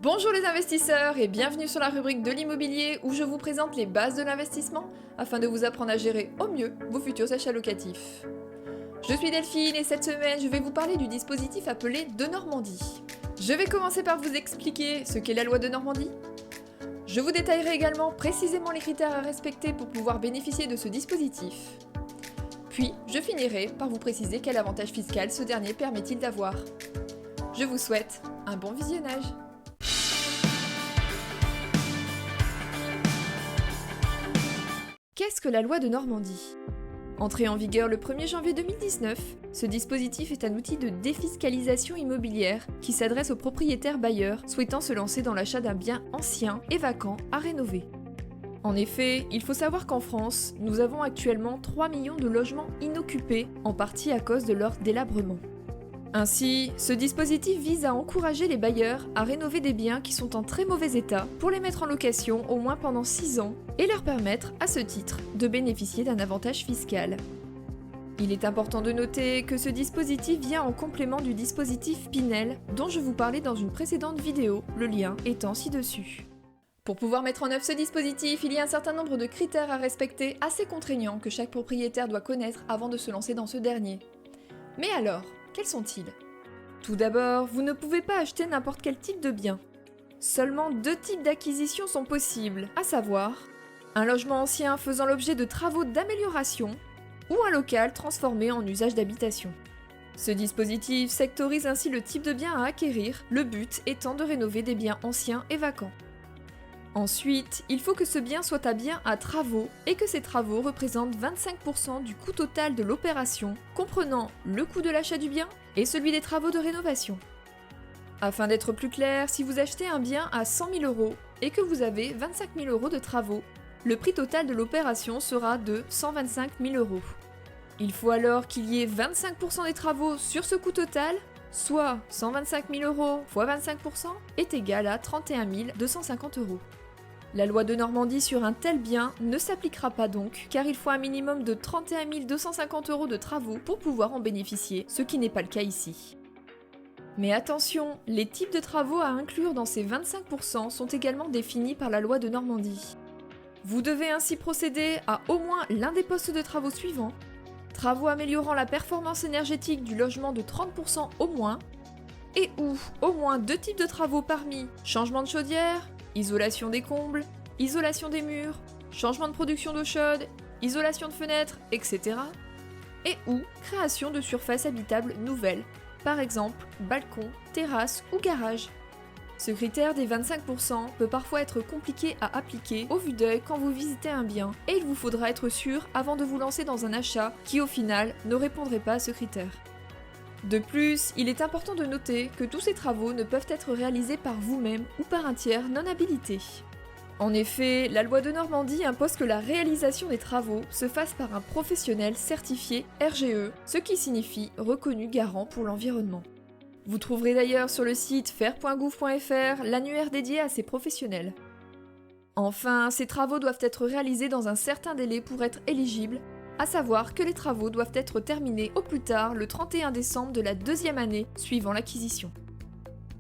Bonjour les investisseurs et bienvenue sur la rubrique de l'immobilier où je vous présente les bases de l'investissement afin de vous apprendre à gérer au mieux vos futurs achats locatifs. Je suis Delphine et cette semaine je vais vous parler du dispositif appelé de Normandie. Je vais commencer par vous expliquer ce qu'est la loi de Normandie. Je vous détaillerai également précisément les critères à respecter pour pouvoir bénéficier de ce dispositif. Puis je finirai par vous préciser quel avantage fiscal ce dernier permet-il d'avoir. Je vous souhaite un bon visionnage. Qu'est-ce que la loi de Normandie ? Entré en vigueur le 1er janvier 2019, ce dispositif est un outil de défiscalisation immobilière qui s'adresse aux propriétaires bailleurs souhaitant se lancer dans l'achat d'un bien ancien et vacant à rénover. En effet, il faut savoir qu'en France, nous avons actuellement 3 millions de logements inoccupés, en partie à cause de leur délabrement. Ainsi, ce dispositif vise à encourager les bailleurs à rénover des biens qui sont en très mauvais état pour les mettre en location au moins pendant 6 ans et leur permettre, à ce titre, de bénéficier d'un avantage fiscal. Il est important de noter que ce dispositif vient en complément du dispositif Pinel dont je vous parlais dans une précédente vidéo, le lien étant ci-dessus. Pour pouvoir mettre en œuvre ce dispositif, il y a un certain nombre de critères à respecter assez contraignants que chaque propriétaire doit connaître avant de se lancer dans ce dernier. Mais alors, quels sont-ils ? Tout d'abord, vous ne pouvez pas acheter n'importe quel type de bien. Seulement 2 types d'acquisitions sont possibles, à savoir un logement ancien faisant l'objet de travaux d'amélioration ou un local transformé en usage d'habitation. Ce dispositif sectorise ainsi le type de bien à acquérir, le but étant de rénover des biens anciens et vacants. Ensuite, il faut que ce bien soit un bien à travaux et que ces travaux représentent 25% du coût total de l'opération, comprenant le coût de l'achat du bien et celui des travaux de rénovation. Afin d'être plus clair, si vous achetez un bien à 100 000 € et que vous avez 25 000 € de travaux, le prix total de l'opération sera de 125 000 €. Il faut alors qu'il y ait 25% des travaux sur ce coût total, soit 125 000 € x 25% est égal à 31 250 €. La loi de Normandie sur un tel bien ne s'appliquera pas donc, car il faut un minimum de 31 250 € de travaux pour pouvoir en bénéficier, ce qui n'est pas le cas ici. Mais attention, les types de travaux à inclure dans ces 25% sont également définis par la loi de Normandie. Vous devez ainsi procéder à au moins l'un des postes de travaux suivants: travaux améliorant la performance énergétique du logement de 30% au moins, et ou au moins 2 types de travaux parmi changement de chaudière, isolation des combles, isolation des murs, changement de production d'eau chaude, isolation de fenêtres, etc. Et ou création de surfaces habitables nouvelles, par exemple balcon, terrasse ou garage. Ce critère des 25% peut parfois être compliqué à appliquer au vu d'œil quand vous visitez un bien, et il vous faudra être sûr avant de vous lancer dans un achat qui au final ne répondrait pas à ce critère. De plus, il est important de noter que tous ces travaux ne peuvent être réalisés par vous-même ou par un tiers non habilité. En effet, la loi de Normandie impose que la réalisation des travaux se fasse par un professionnel certifié RGE, ce qui signifie reconnu garant pour l'environnement. Vous trouverez d'ailleurs sur le site faire.gouv.fr l'annuaire dédié à ces professionnels. Enfin, ces travaux doivent être réalisés dans un certain délai pour être éligibles, à savoir que les travaux doivent être terminés au plus tard le 31 décembre de la 2e année suivant l'acquisition.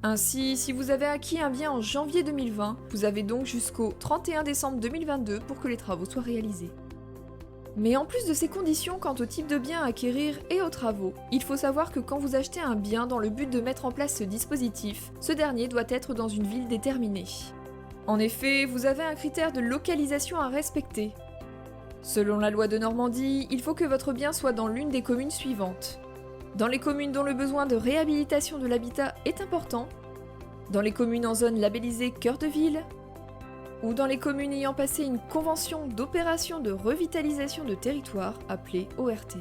Ainsi, si vous avez acquis un bien en janvier 2020, vous avez donc jusqu'au 31 décembre 2022 pour que les travaux soient réalisés. Mais en plus de ces conditions quant au type de bien à acquérir et aux travaux, il faut savoir que quand vous achetez un bien dans le but de mettre en place ce dispositif, ce dernier doit être dans une ville déterminée. En effet, vous avez un critère de localisation à respecter. Selon la loi de Normandie, il faut que votre bien soit dans l'une des communes suivantes. Dans les communes dont le besoin de réhabilitation de l'habitat est important, dans les communes en zone labellisée cœur de ville, ou dans les communes ayant passé une convention d'opération de revitalisation de territoire appelée ORT.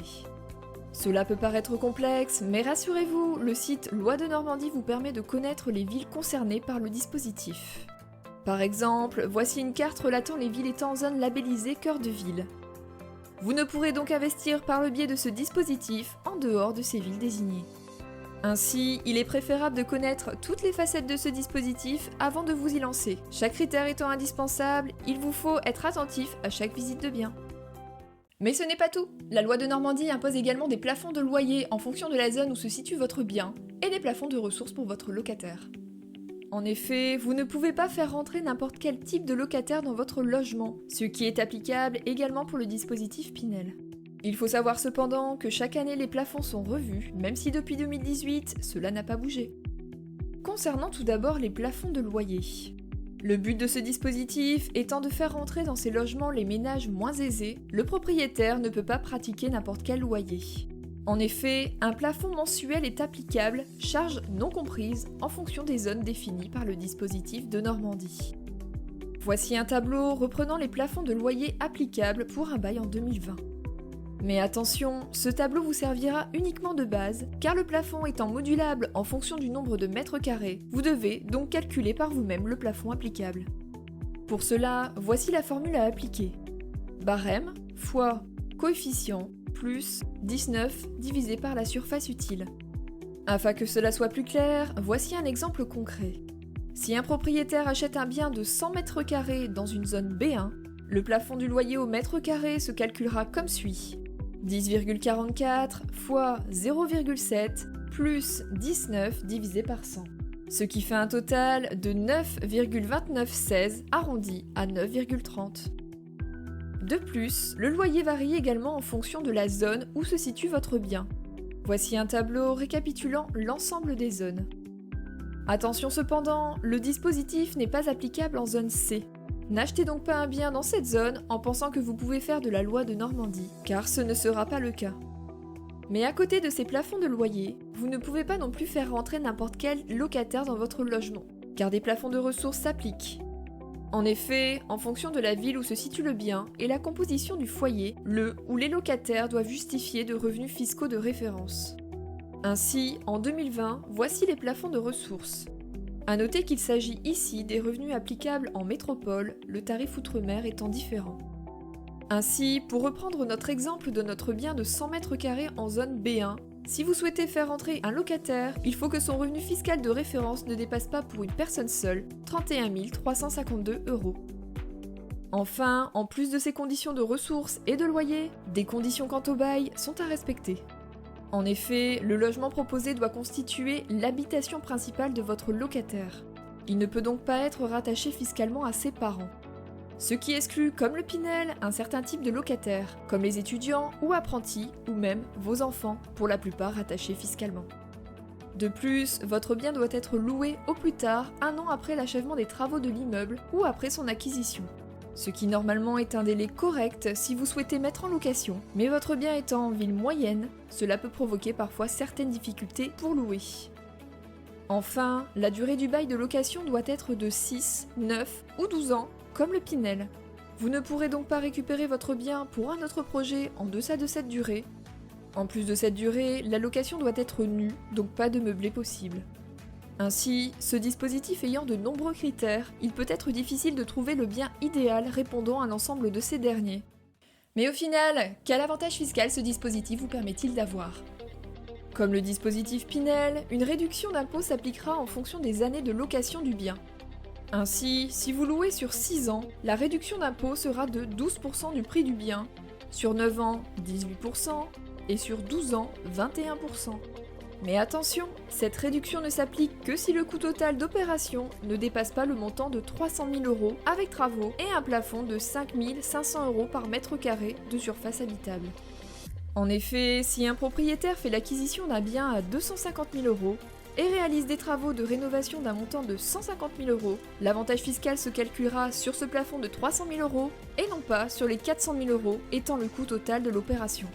Cela peut paraître complexe, mais rassurez-vous, le site Loi de Normandie vous permet de connaître les villes concernées par le dispositif. Par exemple, voici une carte relatant les villes étant en zone labellisée cœur de ville. Vous ne pourrez donc investir par le biais de ce dispositif en dehors de ces villes désignées. Ainsi, il est préférable de connaître toutes les facettes de ce dispositif avant de vous y lancer. Chaque critère étant indispensable, il vous faut être attentif à chaque visite de bien. Mais ce n'est pas tout. La loi de Normandie impose également des plafonds de loyer en fonction de la zone où se situe votre bien, et des plafonds de ressources pour votre locataire. En effet, vous ne pouvez pas faire rentrer n'importe quel type de locataire dans votre logement, ce qui est applicable également pour le dispositif Pinel. Il faut savoir cependant que chaque année les plafonds sont revus, même si depuis 2018, cela n'a pas bougé. Concernant tout d'abord les plafonds de loyer. Le but de ce dispositif étant de faire rentrer dans ces logements les ménages moins aisés, le propriétaire ne peut pas pratiquer n'importe quel loyer. En effet, un plafond mensuel est applicable, charges non comprises, en fonction des zones définies par le dispositif de Normandie. Voici un tableau reprenant les plafonds de loyer applicables pour un bail en 2020. Mais attention, ce tableau vous servira uniquement de base, car le plafond étant modulable en fonction du nombre de mètres carrés, vous devez donc calculer par vous-même le plafond applicable. Pour cela, voici la formule à appliquer. Barème fois coefficient plus 19 divisé par la surface utile. Afin que cela soit plus clair, voici un exemple concret. Si un propriétaire achète un bien de 100 mètres carrés dans une zone B1, le plafond du loyer au mètre carré se calculera comme suit. 10,44 fois 0,7 plus 19 divisé par 100. Ce qui fait un total de 9,2916 arrondi à 9,30. De plus, le loyer varie également en fonction de la zone où se situe votre bien. Voici un tableau récapitulant l'ensemble des zones. Attention cependant, le dispositif n'est pas applicable en zone C. N'achetez donc pas un bien dans cette zone en pensant que vous pouvez faire de la loi de Normandie, car ce ne sera pas le cas. Mais à côté de ces plafonds de loyer, vous ne pouvez pas non plus faire rentrer n'importe quel locataire dans votre logement, car des plafonds de ressources s'appliquent. En effet, en fonction de la ville où se situe le bien et la composition du foyer, le ou les locataires doivent justifier de revenus fiscaux de référence. Ainsi, en 2020, voici les plafonds de ressources. A noter qu'il s'agit ici des revenus applicables en métropole, le tarif outre-mer étant différent. Ainsi, pour reprendre notre exemple de notre bien de 100 mètres carrés en zone B1, si vous souhaitez faire entrer un locataire, il faut que son revenu fiscal de référence ne dépasse pas pour une personne seule 31 352 €. Enfin, en plus de ces conditions de ressources et de loyer, des conditions quant au bail sont à respecter. En effet, le logement proposé doit constituer l'habitation principale de votre locataire. Il ne peut donc pas être rattaché fiscalement à ses parents. Ce qui exclut, comme le Pinel, un certain type de locataires, comme les étudiants ou apprentis, ou même vos enfants, pour la plupart rattachés fiscalement. De plus, votre bien doit être loué au plus tard 1 an après l'achèvement des travaux de l'immeuble ou après son acquisition. Ce qui normalement est un délai correct si vous souhaitez mettre en location, mais votre bien étant en ville moyenne, cela peut provoquer parfois certaines difficultés pour louer. Enfin, la durée du bail de location doit être de 6, 9 ou 12 ans, comme le Pinel. Vous ne pourrez donc pas récupérer votre bien pour un autre projet en deçà de cette durée. En plus de cette durée, la location doit être nue, donc pas de meublé possible. Ainsi, ce dispositif ayant de nombreux critères, il peut être difficile de trouver le bien idéal répondant à l'ensemble de ces derniers. Mais au final, quel avantage fiscal ce dispositif vous permet-il d'avoir ? Comme le dispositif Pinel, une réduction d'impôt s'appliquera en fonction des années de location du bien. Ainsi, si vous louez sur 6 ans, la réduction d'impôt sera de 12% du prix du bien, sur 9 ans, 18%, et sur 12 ans, 21%. Mais attention, cette réduction ne s'applique que si le coût total d'opération ne dépasse pas le montant de 300 000 € avec travaux et un plafond de 5 500 € par mètre carré de surface habitable. En effet, si un propriétaire fait l'acquisition d'un bien à 250 000 € et réalise des travaux de rénovation d'un montant de 150 000 €, l'avantage fiscal se calculera sur ce plafond de 300 000 € et non pas sur les 400 000 € étant le coût total de l'opération.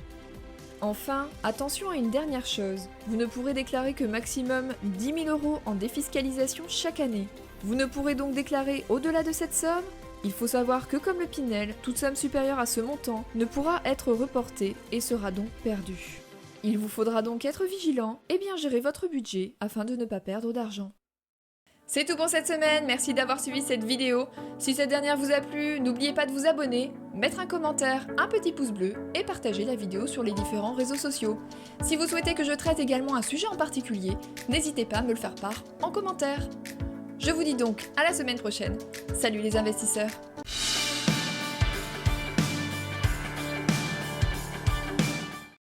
Enfin, attention à une dernière chose, vous ne pourrez déclarer que maximum 10 000 € en défiscalisation chaque année. Vous ne pourrez donc déclarer au-delà de cette somme. Il faut savoir que comme le Pinel, toute somme supérieure à ce montant ne pourra être reportée et sera donc perdue. Il vous faudra donc être vigilant et bien gérer votre budget afin de ne pas perdre d'argent. C'est tout pour cette semaine, merci d'avoir suivi cette vidéo. Si cette dernière vous a plu, n'oubliez pas de vous abonner, mettre un commentaire, un petit pouce bleu et partager la vidéo sur les différents réseaux sociaux. Si vous souhaitez que je traite également un sujet en particulier, n'hésitez pas à me le faire part en commentaire. Je vous dis donc à la semaine prochaine. Salut les investisseurs!